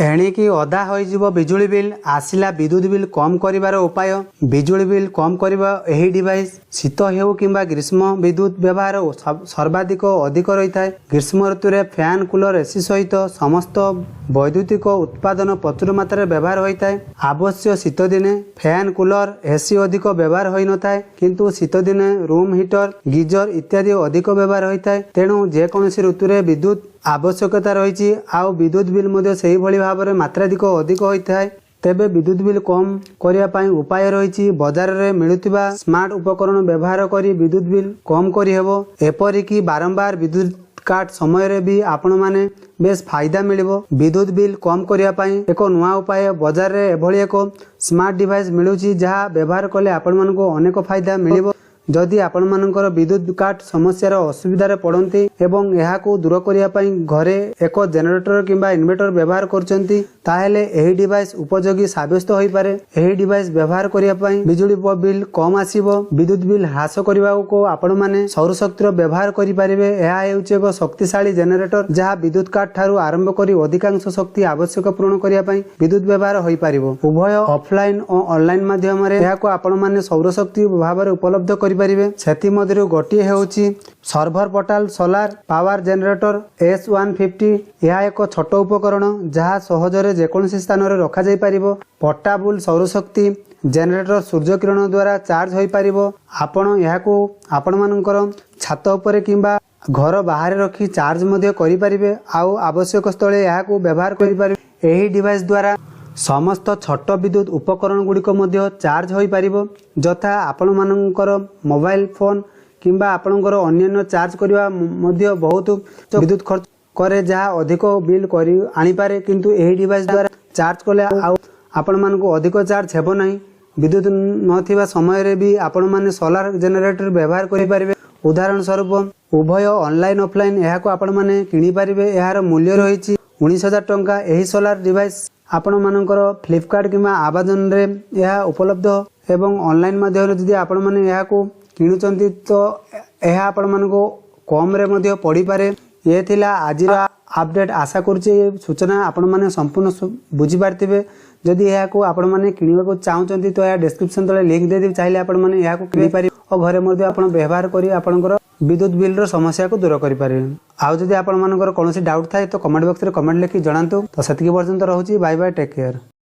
एणिकी अधा हो बिजुली बिल आसिला विद्युत बिल कम करिवार उपाय। बिजुली बिल कम करबा एही डिवाइस शीत हेउ किंबा ग्रीष्म विद्युत व्यवहार सर्वाधिक अधिक रही है। ग्रीष्म ऋतु रे फैन कूलर एसी सहित समस्त वैद्युतिक उत्पादन प्रचुर मात्रा व्यवहार होता है। आवश्य शीत दिने फैन कूलर एसी अधिक व्यवहार होई न थाए, किंतु शीत दिने रूम हीटर गीजर इत्यादि अधिक व्यवहार होता है। तेणु जेकोसी ऋतु रे विद्युत आवश्यकता रही आउ विद्युत बिल मध्य सेही भली भाव में मात्राधिक अधिक होता है। तेबे विद्युत बिल कम करने उपाय रही बजार रे मिलुथिबा स्मार्ट उपकरण व्यवहार करी विद्युत बिल कम करिहेबो। एपरिकी बारंबार विद्युत काट समय रे भी आपण माने बेस फायदा मिलिबो। विद्युत बिल कम करने एक नुआ उपाय बजार रे एभली एक स्मार्ट डिवाइस मिलुची जहाँ व्यवहार कले आपण मानको अनेक फायदा मिलिबो। जदि आपण मानकर विद्युत काट समस्यार असुविधा पड़ती एवं यहाकू दूर करने घरे एक जेनेरेटर किंबा इन्वर्टर व्यवहार करचंती ताहेले एही डिवाइस उपयोगी साब्यस्त होई पारे। एही डिवाइस व्यवहार करने बिजुली बिल कम आसीबो। विद्युत बिल ह्रास करने को आपण माने सौर शक्तिर व्यवहार करि पारिबे। एहा हेउचे एक शक्तिशाली जेनेरेटर जहाँ विद्युत काट ठारू आरंभ करी अधिकांश शक्ति आवश्यक पूर्ण करने विद्युत व्यवहार होई पारिबो। उभय ऑफलाइन और ऑनलाइन माध्यम रे एहाको आपण माने सौर शक्ति भाव उपलब्ध करि पारिबे। सेति मध्यरु गोटिए हेउची server portal solar power generator S150। यह एक छोट उपकरण जहाँ सहजरे जेकोसी स्थान में रखा जाई पारिबो। पोर्टेबल सौर शक्ति जेनेरेटर सूर्य किरण द्वारा चार्ज होई पारिबो। आपण यहाकू आपण मानकर छात उपरे किंबा घर बाहर रखी चार्ज मध्य करि पारिबे। आउ आवश्यक स्थले यहाकू व्यवहार करि पारिबे। एही डिवाइस द्वारा समस्त छोट विद्युत उपकरण गुड़िक मध्य चार्ज होई पारिबो। जथा आपण मानकर मोबाइल फोन किंबा आपणकर अन्य चार्ज करबा मध्य बहुत विद्युत खर्च करे जहाँ अधिक बिल करी आनी पारे, किंतु एही डिवाइस द्वारा चार्ज कले आपण मानकू अधिक चार्ज हेबो नहीं। विद्युत नथिबा समय रे भी आपण माने सोलार जेनेरेटर व्यवहार करि पारिबे। उदाहरण स्वरूप उभय ऑनलाइन ऑफलाइन एहाको आपण माने किनि पारिबे। एहार मूल्य रहिछि 19,000 टंका। एही सोलार डिवाइस आपण मानकर फ्लिपकार्ट किंबा अमेज़न रे यह उपलब्ध एवं ऑनलाइन माध्यम जदि आपण माने एहाको किणुचंती तो यह आपण मानको कम रे मध्य पड़ी पारे। ये थिला आजिर अपडेट। आशा करुचे सूचना आपण माने संपूर्ण बुझी पारथिबे। जदि यहाको आपण माने किनिबाको चाहुचंती तो या डिस्क्रिप्शन तले लिंक दे देबी, चाहिले आपण माने यहाको किनि पारि और घरे मध्य आपण व्यवहार करी आपणकर विद्युत बिल रो समस्या को दूर करि पारिबे। आउ जदि आपण मानकर कोनोसी डाउट थाए तो कमेंट बॉक्स रे कमेंट लिखि जणांतु। तो सेतिकी पर्यंत रहूची। Bye bye, take care.